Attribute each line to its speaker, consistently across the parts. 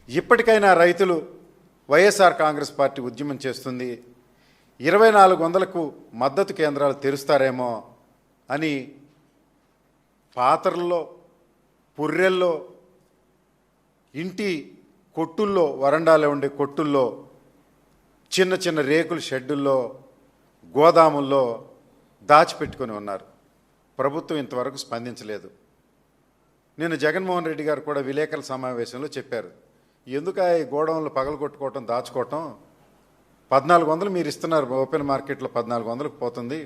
Speaker 1: ఇప్పటికైనా రైతులు వైఎస్ఆర్ కాంగ్రెస్ పార్టీ ఉద్యమం చేస్తుంది, 2400కు మద్దతు కేంద్రాలు తెరుస్తారేమో అని పాత్రల్లో, పుర్రెల్లో, ఇంటి కొట్టుల్లో, వరండాలో ఉండే కొట్టుల్లో, చిన్న చిన్న రేకుల షెడ్డుల్లో, గోదాముల్లో దాచిపెట్టుకొని ఉన్నారు. ప్రభుత్వం ఇంతవరకు స్పందించలేదు. నేను జగన్మోహన్ రెడ్డి గారు కూడా విలేకరుల సమావేశంలో చెప్పారు, ఎందుకు ఈ గోడౌన్లు పగలగొట్టుకోవటం, దాచుకోవటం, 1400 మీరు ఇస్తున్నారు, ఓపెన్ మార్కెట్లో 1400కు పోతుంది,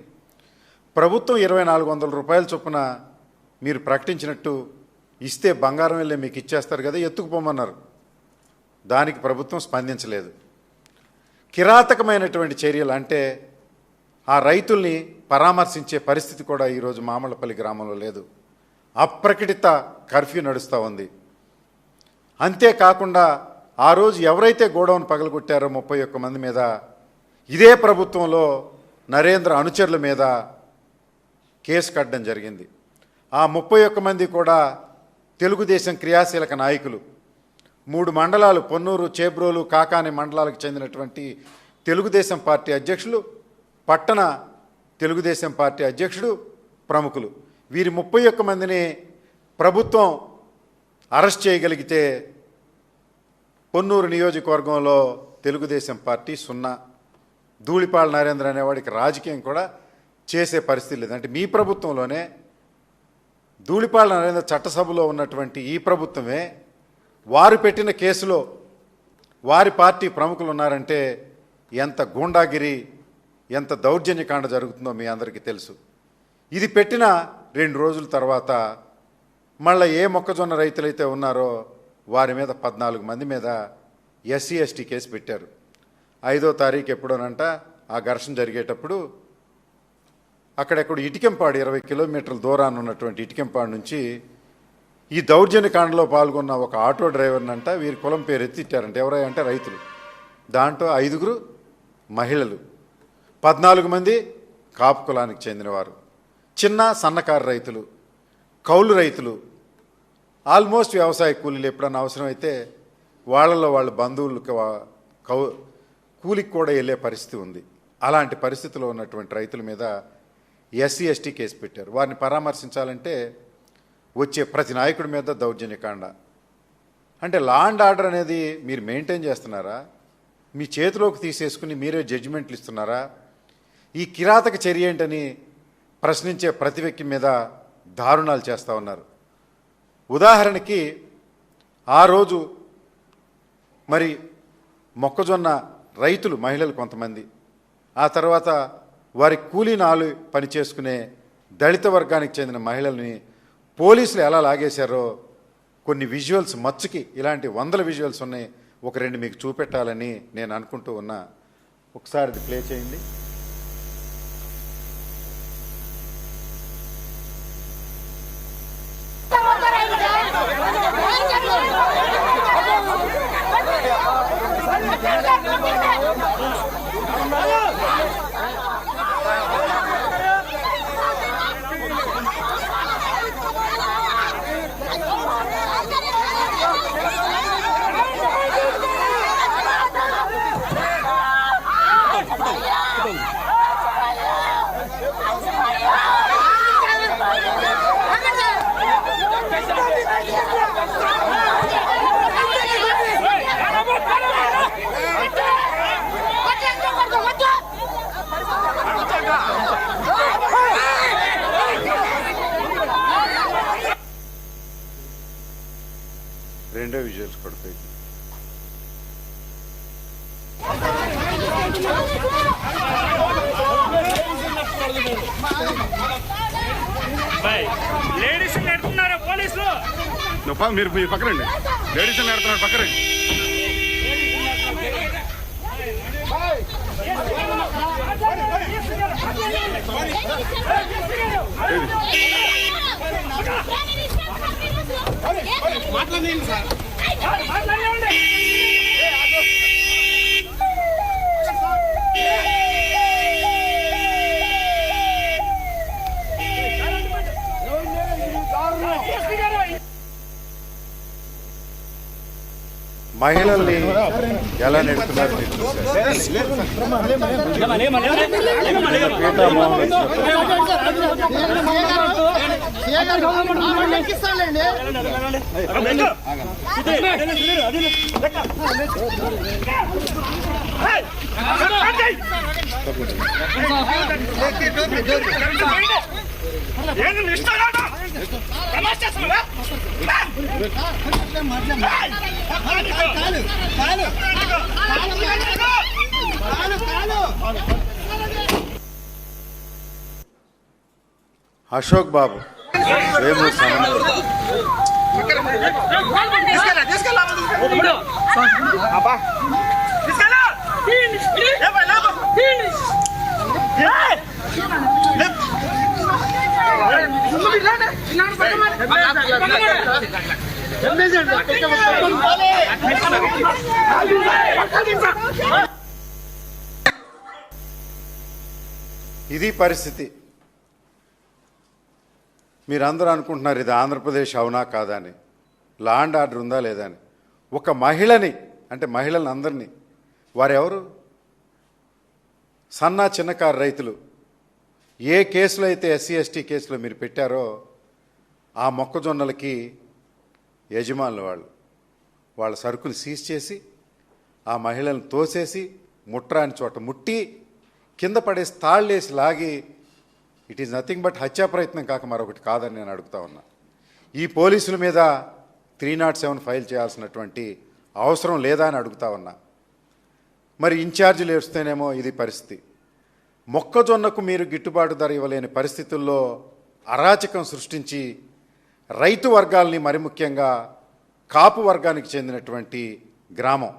Speaker 1: ప్రభుత్వం 2400 రూపాయల చొప్పున మీరు ప్రకటించినట్టు ఇస్తే బంగారం వెళ్ళే మీకు ఇచ్చేస్తారు కదా, ఎత్తుకుపోమన్నారు. దానికి ప్రభుత్వం స్పందించలేదు. కిరాతకమైనటువంటి చర్యలు అంటే ఆ రైతుల్ని పరామర్శించే పరిస్థితి కూడా ఈరోజు మామళ్ళపల్లి గ్రామంలో లేదు. అప్రకటిత కర్ఫ్యూ నడుస్తూ ఉంది. అంతేకాకుండా ఆ రోజు ఎవరైతే గోడౌన్ పగలగొట్టారో 31 మంది మీద ఇదే ప్రభుత్వంలో నరేంద్ర అనుచరుల మీద కేసు కట్టడం జరిగింది. ఆ 31 మంది కూడా తెలుగుదేశం క్రియాశీలక నాయకులు. 3 మండలాలు, పొన్నూరు, చేబ్రోలు, కాకాని మండలాలకు చెందినటువంటి తెలుగుదేశం పార్టీ అధ్యక్షులు, పట్టణ తెలుగుదేశం పార్టీ అధ్యక్షుడు, ప్రముఖులు. వీరి 31 మందిని ప్రభుత్వం అరెస్ట్ చేయగలిగితే పొన్నూరు నియోజకవర్గంలో తెలుగుదేశం పార్టీ 0. ధూళిపాళ నరేంద్ర అనేవాడికి రాజకీయం కూడా చేసే పరిస్థితి లేదు. అంటే మీ ప్రభుత్వంలోనే, ధూళిపాళ నరేంద్ర చట్టసభలో ఉన్నటువంటి ఈ ప్రభుత్వమే వారు పెట్టిన కేసులో వారి పార్టీ ప్రముఖులు ఉన్నారంటే ఎంత గూండాగిరి, ఎంత దౌర్జన్యకాండ జరుగుతుందో మీ అందరికీ తెలుసు. ఇది పెట్టిన 2 రోజుల తర్వాత మళ్ళీ ఏ మొక్కజొన్న రైతులైతే ఉన్నారో వారి మీద 14 మంది మీద ఎస్సీ ఎస్టీ కేసు పెట్టారు. 5వ తారీఖు ఎప్పుడోనంట ఆ ఘర్షణ జరిగేటప్పుడు అక్కడెక్కడ ఇటికెంపాడు, 20 కిలోమీటర్ల దూరాన్ని ఉన్నటువంటి ఇటికెంపాడు నుంచి ఈ దౌర్జన్యకాండలో పాల్గొన్న ఒక ఆటో డ్రైవర్నంట వీరి కులం పేరు ఎత్తిట్టారంట. ఎవరై అంటే రైతులు. దాంట్లో 5 మహిళలు, 14 మంది కాపు కులానికి చెందినవారు, చిన్న సన్నకారు రైతులు, కౌలు రైతులు, ఆల్మోస్ట్ వ్యవసాయ కూలీలు. ఎప్పుడన్నా అవసరమైతే వాళ్ళలో వాళ్ళ బంధువులకు కూలికి కూడా వెళ్ళే పరిస్థితి ఉంది. అలాంటి పరిస్థితిలో ఉన్నటువంటి రైతుల మీద ఎస్సీ ఎస్టీ కేసు పెట్టారు. వారిని పరామర్శించాలంటే వచ్చే ప్రతి నాయకుడి మీద దౌర్జన్యకాండ. అంటే లా అండ్ ఆర్డర్ అనేది మీరు మెయింటైన్ చేస్తున్నారా? మీ చేతిలోకి తీసేసుకుని మీరే జడ్జిమెంట్లు ఇస్తున్నారా? ఈ కిరాతక చర్య ఏంటని ప్రశ్నించే ప్రతి వ్యక్తి మీద దారుణాలు చేస్తూ ఉన్నారు. ఉదాహరణకి ఆ రోజు మరి మొక్కజొన్న రైతులు, మహిళలు కొంతమంది, ఆ తర్వాత వారి కూలీనాలు పనిచేసుకునే దళిత వర్గానికి చెందిన మహిళల్ని పోలీసులు ఎలా లాగేశారో కొన్ని విజువల్స్ మచ్చుకి, ఇలాంటి 100 విజువల్స్ ఉన్నాయి. ఒక 2 మీకు చూపెట్టాలని నేను అనుకుంటూ ఉన్నా. ఒకసారి ఇది ప్లే చేయండి. రెండో విజువల్స్ పడిపోయి
Speaker 2: లేడీస్ నెడుతున్నారు పోలీసులు.
Speaker 3: మీరు పక్కరండి, లేడీస్ నెడుతున్నారు పక్కరండి.
Speaker 2: మాట్లాడండి సార్.
Speaker 1: మహిళల్ని ఎలా నెడుతున్నారు మీరు చూశారు. పీఠామోహం అశోక్ బాబు వేమూరు సంబంధం ఇది పరిస్థితి. మీరందరూ అనుకుంటున్నారు ఇది ఆంధ్రప్రదేశ్ అవునా కాదా అని. లా అండ్ ఆర్డర్ ఉందా లేదా అని. ఒక మహిళని అంటే మహిళలను అందరినీ వారెవరు సన్నా చిన్నకారు రైతులు ఏ కేసులో అయితే ఎస్సీ ఎస్టీ కేసులో మీరు పెట్టారో ఆ మొక్కజొన్నలకి యజమానులు వాళ్ళ సరుకులు సీజ్ చేసి ఆ మహిళలను తోసేసి ముట్రాని చోట ముట్టి కింద పడేసి తాళ్ళేసి లాగి ఇట్ ఈజ్ నథింగ్ బట్ హత్యా ప్రయత్నం కాక మరొకటి కాదని నేను అడుగుతా ఉన్నా. ఈ పోలీసుల మీద 307 ఫైల్ చేయాల్సినటువంటి అవసరం లేదా అని అడుగుతా ఉన్నా. మరి ఇన్ఛార్జీలు వేస్తేనేమో ఇది పరిస్థితి. మొక్కజొన్నకు మీరు గిట్టుబాటు ధర ఇవ్వలేని పరిస్థితుల్లో అరాచకం సృష్టించి రైతు వర్గాల్ని మరి ముఖ్యంగా కాపు వర్గానికి చెందినటువంటి గ్రామం